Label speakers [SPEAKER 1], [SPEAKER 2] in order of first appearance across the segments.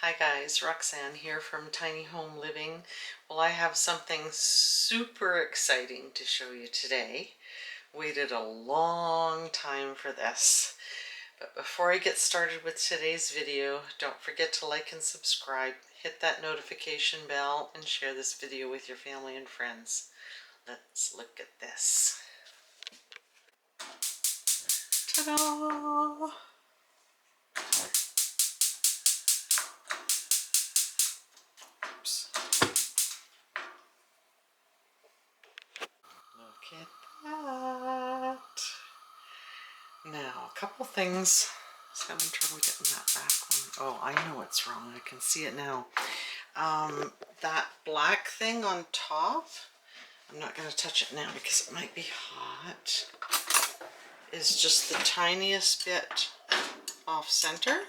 [SPEAKER 1] Hi guys, Roxanne here from Tiny Home Living. Well, I have something super exciting to show you today. Waited a long time for this. But before I get started with today's video, don't forget to like and subscribe, hit that notification bell, and share this video with your family and friends. Let's look at this. Ta-da! Look at that. Now, a couple things. I was having trouble getting that back one. Oh, I know what's wrong. I can see it now. That black thing on top, I'm not going to touch it now because it might be hot, is just the tiniest bit off center.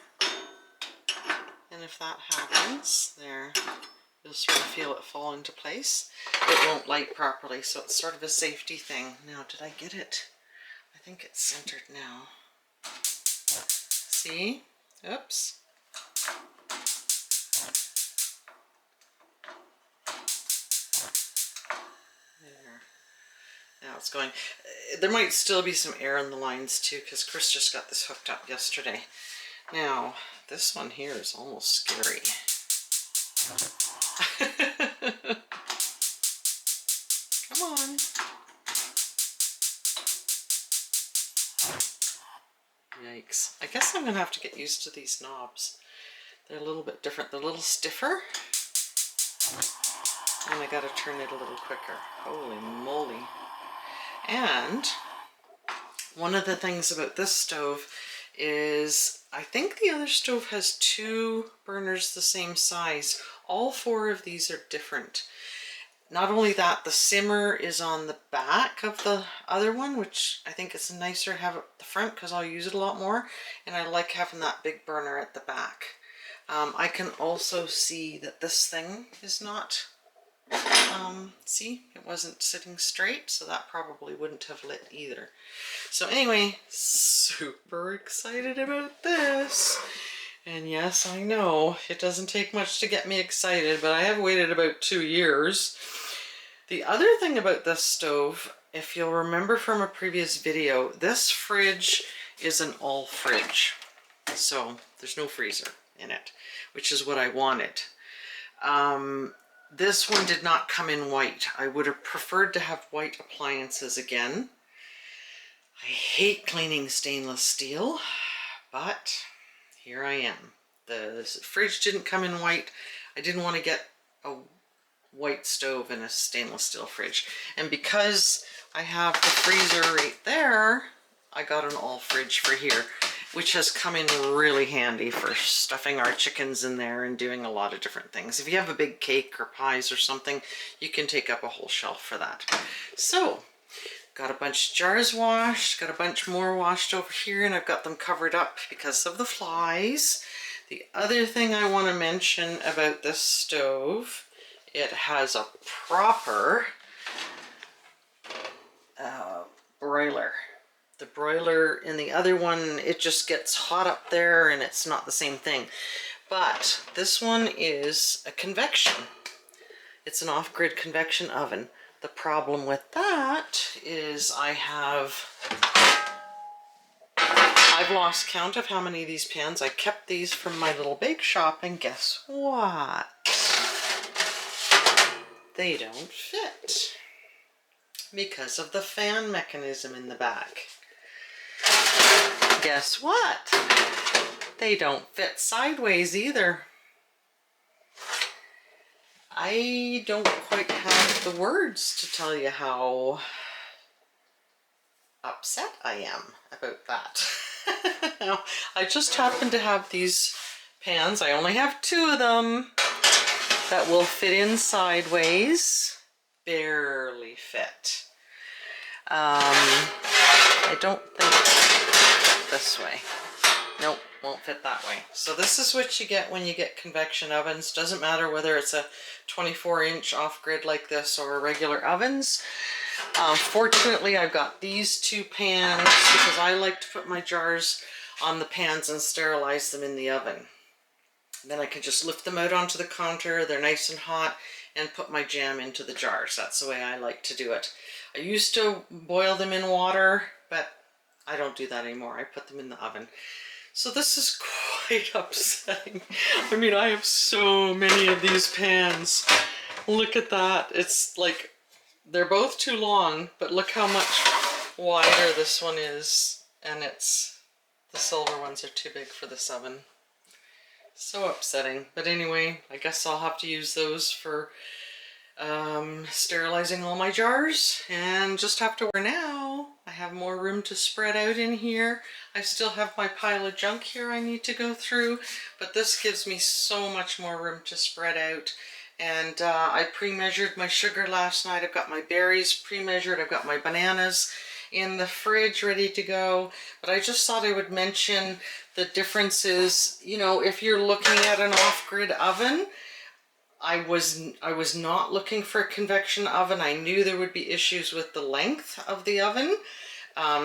[SPEAKER 1] And if that happens, there, you'll sort of feel it fall into place. It won't light properly, so it's sort of a safety thing. Now, did I get it? I think it's centered now. See? Oops. There. Now it's going. There might still be some air in the lines too, because Chris just got this hooked up yesterday. Now, this one here is almost scary. Come on. Yikes. I guess I'm going to have to get used to these knobs. They're a little bit different. They're a little stiffer. And I got to turn it a little quicker. Holy moly. And one of the things about this stove is I think the other stove has two burners the same size. All four of these are different. Not only that, the simmer is on the back of the other one, which I think it's nicer to have at the front because I'll use it a lot more. And I like having that big burner at the back. I can also see that this thing is not, see, it wasn't sitting straight, so that probably wouldn't have lit either. So anyway, super excited about this. And yes, I know it doesn't take much to get me excited, but I have waited about 2 years. The other thing about this stove, if you'll remember from a previous video, this fridge is an all fridge. So there's no freezer in it, which is what I wanted. This one did not come in white. I would have preferred to have white appliances again. I hate cleaning stainless steel, but here I am. The fridge didn't come in white. I didn't want to get a white stove in a stainless steel fridge. And because I have the freezer right there, I got an all fridge for here, which has come in really handy for stuffing our chickens in there and doing a lot of different things. If you have a big cake or pies or something, you can take up a whole shelf for that. So, got a bunch of jars washed, got a bunch more washed over here, and I've got them covered up because of the flies. The other thing I want to mention about this stove, it has a proper broiler. The broiler in the other one, it just gets hot up there and it's not the same thing. But this one is a convection. It's an off-grid convection oven. The problem with that is I've lost count of how many of these pans. I kept these from my little bake shop, and guess what? They don't fit because of the fan mechanism in the back. Guess what? They don't fit sideways either. I don't quite have the words to tell you how upset I am about that. Now, I just happen to have these pans. I only have 2 of them that will fit in sideways. Barely fit. I don't think this way. Nope, won't fit that way. So this is what you get when you get convection ovens. Doesn't matter whether it's a 24-inch off-grid like this or regular ovens. Fortunately, I've got these 2 pans because I like to put my jars on the pans and sterilize them in the oven. Then I can just lift them out onto the counter, they're nice and hot, and put my jam into the jars. That's the way I like to do it. I used to boil them in water, but I don't do that anymore. I put them in the oven. So this is quite upsetting. I mean, I have so many of these pans. Look at that. It's like, they're both too long, but look how much wider this one is. And the silver ones are too big for this oven. So upsetting. But anyway, I guess I'll have to use those for sterilizing all my jars, and just have to work now. I have more room to spread out in here. I still have my pile of junk here I need to go through, but this gives me so much more room to spread out. And I pre-measured my sugar last night. I've got my berries pre-measured. I've got my bananas in the fridge ready to go. But I just thought I would mention the differences. You know, if you're looking at an off-grid oven, I was not looking for a convection oven. I knew there would be issues with the length of the oven.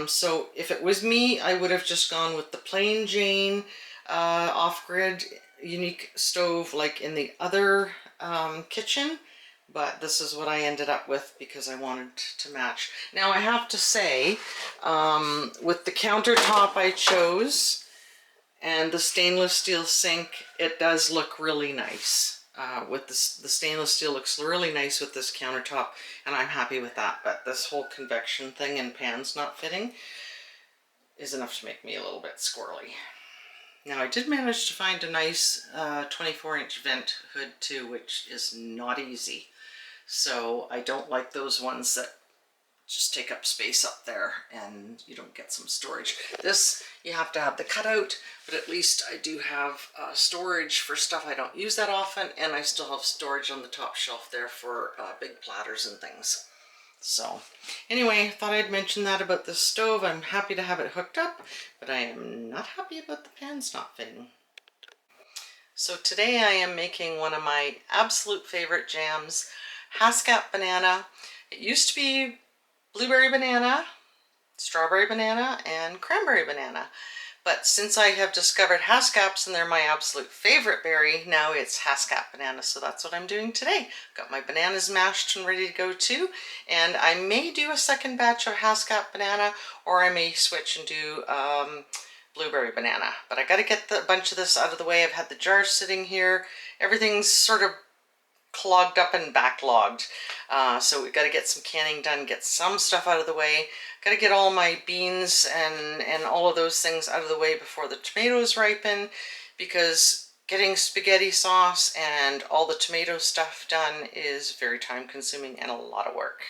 [SPEAKER 1] So if it was me, I would have just gone with the plain Jane off-grid unique stove like in the other kitchen. But this is what I ended up with because I wanted to match. Now I have to say, with the countertop I chose and the stainless steel sink, it does look really nice. With this, the stainless steel looks really nice with this countertop, and I'm happy with that. But this whole convection thing and pans not fitting is enough to make me a little bit squirrely. Now I did manage to find a nice 24-inch vent hood too, which is not easy. So I don't like those ones that just take up space up there and you don't get some storage. This, you have to have the cutout, but at least I do have storage for stuff I don't use that often, and I still have storage on the top shelf there for big platters and things. So anyway, thought I'd mention that about this stove. I'm happy to have it hooked up, but I am not happy about the pans not fitting. So today I am making one of my absolute favorite jams, Haskap banana. It used to be blueberry banana, strawberry banana, and cranberry banana. But since I have discovered Haskaps and they're my absolute favorite berry, now it's Haskap banana. So that's what I'm doing today. Got my bananas mashed and ready to go too. And I may do a second batch of Haskap banana, or I may switch and do blueberry banana. But I got to get a bunch of this out of the way. I've had the jars sitting here. Everything's sort of clogged up and backlogged. So we've got to get some canning done, get some stuff out of the way. Got to get all my beans and all of those things out of the way before the tomatoes ripen, because getting spaghetti sauce and all the tomato stuff done is very time consuming and a lot of work.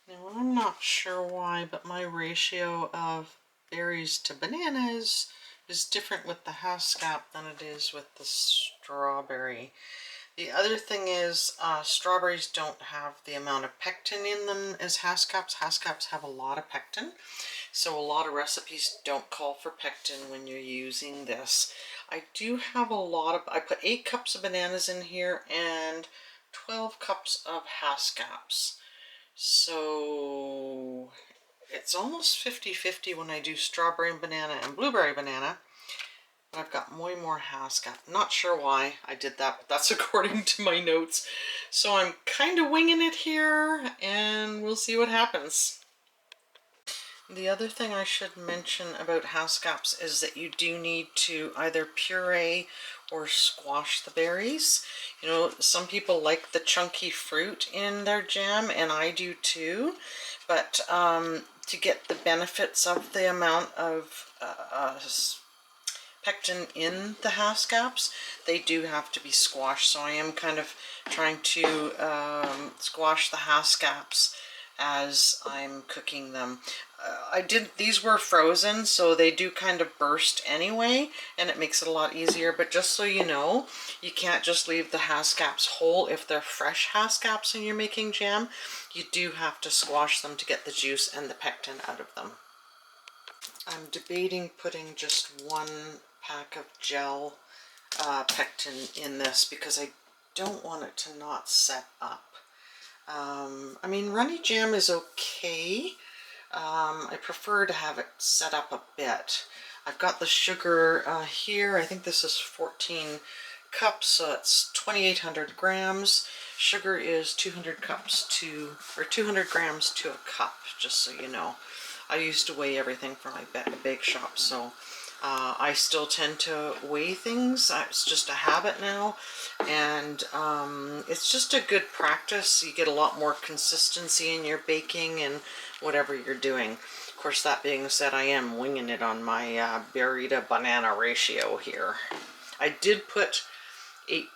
[SPEAKER 1] Now I'm not sure why, but my ratio of berries to bananas is different with the Haskap than it is with the strawberry. The other thing is strawberries don't have the amount of pectin in them as Haskaps. Haskaps have a lot of pectin, so a lot of recipes don't call for pectin when you're using this. I do have a lot of, I put 8 cups of bananas in here and 12 cups of Haskaps. So it's almost 50-50 when I do strawberry banana and blueberry banana. But I've got way more Haskap. Not sure why I did that, but that's according to my notes. So I'm kind of winging it here, and we'll see what happens. The other thing I should mention about Haskaps is that you do need to either puree or squash the berries. You know, some people like the chunky fruit in their jam, and I do too. But to get the benefits of the amount of pectin in the Haskaps, they do have to be squashed. So I am kind of trying to squash the Haskaps as I'm cooking them. These were frozen, so they do kind of burst anyway, and it makes it a lot easier. But just so you know, you can't just leave the Haskaps whole. If they're fresh Haskaps and you're making jam, you do have to squash them to get the juice and the pectin out of them. I'm debating putting just 1 pack of gel pectin in this because I don't want it to not set up. I mean, runny jam is okay. I prefer to have it set up a bit. I've got the sugar here. I think this is 14 cups, so it's 2,800 grams. Sugar is 200 grams to a cup, just so you know. I used to weigh everything for my bake shop, so I still tend to weigh things. It's just a habit now, and it's just a good practice. You get a lot more consistency in your baking and whatever you're doing. Of course, that being said, I am winging it on my berry to banana ratio here. I did put eight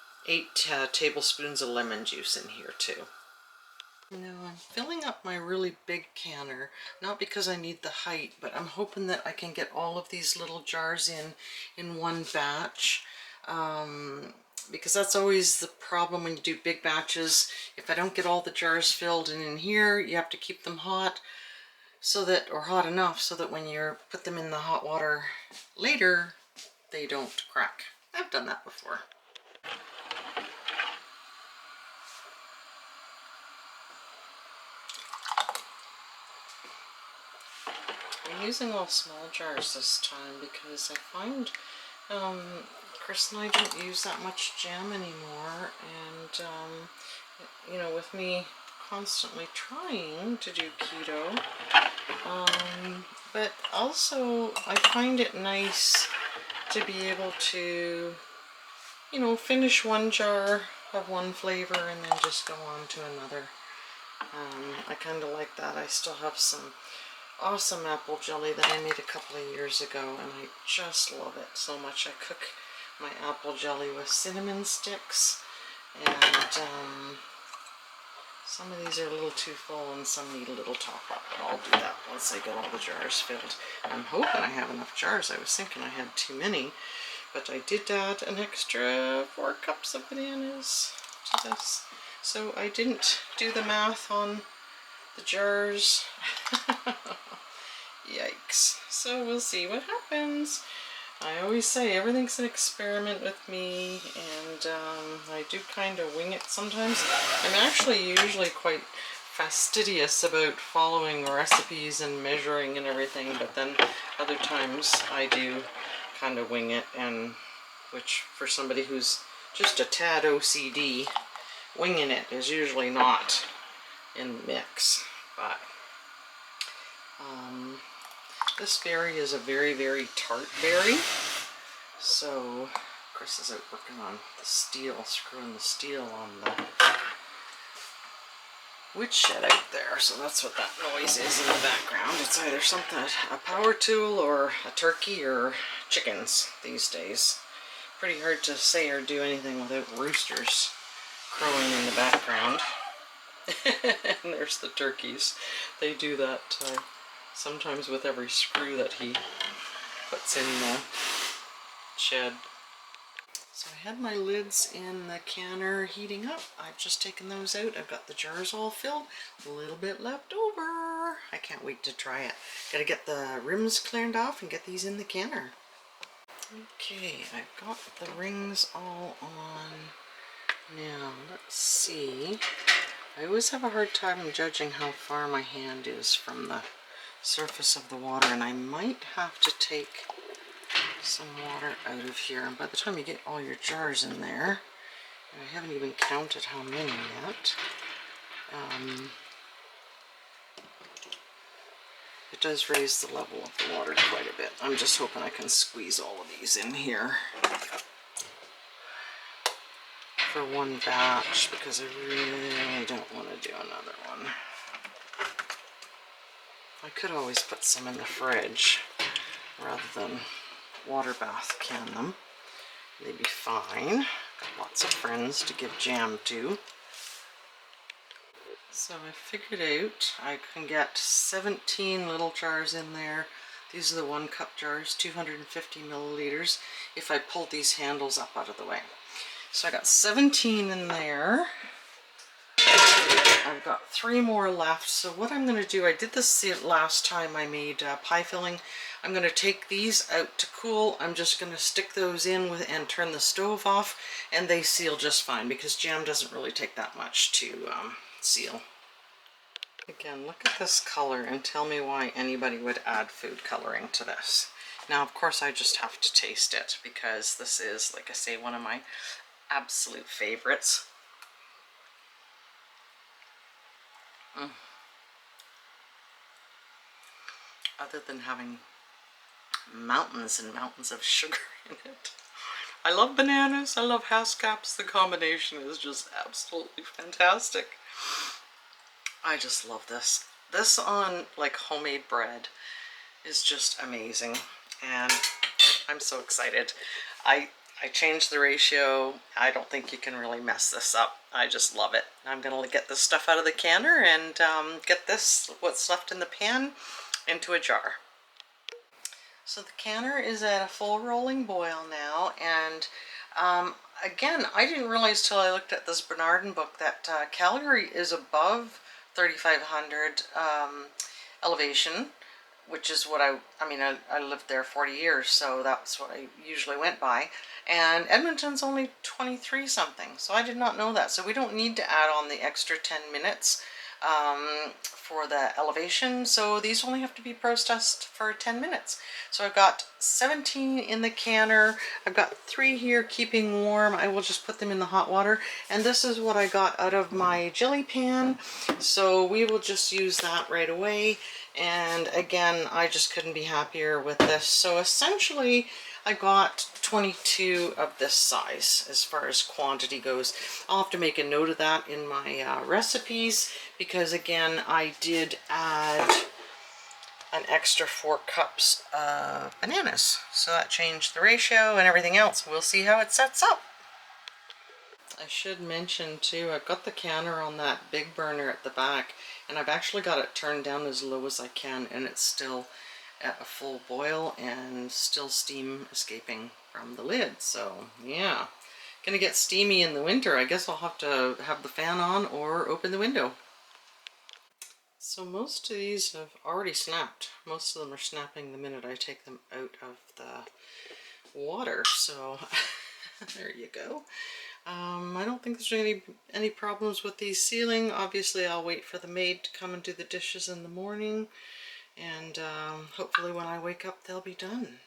[SPEAKER 1] tablespoons of lemon juice in here too. Now I'm filling up my really big canner, not because I need the height, but I'm hoping that I can get all of these little jars in one batch. Because that's always the problem when you do big batches. If I don't get all the jars filled in here, you have to keep them hot, so that, or hot enough so that when you put them in the hot water later, they don't crack. I've done that before. I'm using all small jars this time because I find Chris and I don't use that much jam anymore, and you know, with me constantly trying to do keto, but also I find it nice to be able to, you know, finish one jar of one flavor and then just go on to another. I kind of like that. I still have some awesome apple jelly that I made a couple of years ago, and I just love it so much. I cook my apple jelly with cinnamon sticks, and some of these are a little too full and some need a little top up, but I'll do that once I get all the jars filled. I'm hoping I have enough jars. I was thinking I had too many, but I did add an extra 4 cups of bananas to this, so I didn't do the math on the jars. Yikes. So we'll see what happens. I always say everything's an experiment with me, and I do kind of wing it sometimes. I'm actually usually quite fastidious about following recipes and measuring and everything, but then other times I do kind of wing it, and which for somebody who's just a tad OCD, winging it is usually not in the mix. But this berry is a very, very tart berry. So Chris is out working on the steel, screwing the steel on the woodshed out there. So that's what that noise is in the background. It's either something, a power tool or a turkey or chickens these days. Pretty hard to say or do anything without roosters crowing in the background. And there's the turkeys. They do that sometimes with every screw that he puts in the shed. So I had my lids in the canner heating up. I've just taken those out. I've got the jars all filled. A little bit left over. I can't wait to try it. Gotta get the rims cleaned off and get these in the canner. Okay, I've got the rings all on. Now, let's see. I always have a hard time judging how far my hand is from the surface of the water, and I might have to take some water out of here. And by the time you get all your jars in there, and I haven't even counted how many yet, it does raise the level of the water quite a bit. I'm just hoping I can squeeze all of these in here for one batch, because I really don't want to do another one. I could always put some in the fridge rather than water bath can them. They'd be fine. Got lots of friends to give jam to. So I figured out I can get 17 little jars in there. These are the 1 cup jars, 250 milliliters, if I pull these handles up out of the way. So I got 17 in there. I've got 3 more left. So what I'm going to do, I did this last time I made pie filling. I'm going to take these out to cool. I'm just going to stick those in with and turn the stove off, and they seal just fine because jam doesn't really take that much to seal. Again, look at this color and tell me why anybody would add food coloring to this. Now, of course, I just have to taste it because this is, like I say, one of my absolute favorites. Other than having mountains and mountains of sugar in it. I love bananas, I love Haskaps. The combination is just absolutely fantastic. I just love this. This on like homemade bread is just amazing, and I'm so excited. I changed the ratio. I don't think you can really mess this up. I just love it. I'm gonna get this stuff out of the canner and get this, what's left in the pan, into a jar. So the canner is at a full rolling boil now, and again, I didn't realize till I looked at this Bernardin book that Calgary is above 3,500 elevation, which is what I lived there 40 years, so that's what I usually went by. And Edmonton's only 23 something, so I did not know that. So we don't need to add on the extra 10 minutes for the elevation, so these only have to be processed for 10 minutes. So I've got 17 in the canner. I've got 3 here keeping warm. I will just put them in the hot water, and this is what I got out of my jelly pan, so we will just use that right away. And again, I just couldn't be happier with this. So essentially I got 22 of this size as far as quantity goes. I'll have to make a note of that in my recipes, because again, I did add an extra 4 cups of bananas. So that changed the ratio and everything else. We'll see how it sets up. I should mention too, I've got the canner on that big burner at the back, and I've actually got it turned down as low as I can, and it's still at a full boil and still steam escaping from the lid. So yeah, gonna get steamy in the winter. I guess I'll have to have the fan on or open the window. So most of these have already snapped. Most of them are snapping the minute I take them out of the water. So there you go. I don't think there's any problems with these sealing. Obviously, I'll wait for the maid to come and do the dishes in the morning, and hopefully when I wake up they'll be done.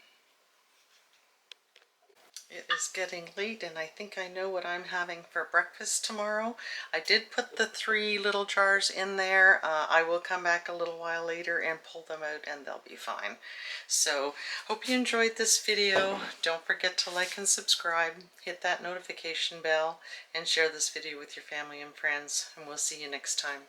[SPEAKER 1] It is getting late, and I think I know what I'm having for breakfast tomorrow. I did put the 3 little jars in there. I will come back a little while later and pull them out, and they'll be fine. So, hope you enjoyed this video. Don't forget to like and subscribe, hit that notification bell, and share this video with your family and friends, and we'll see you next time.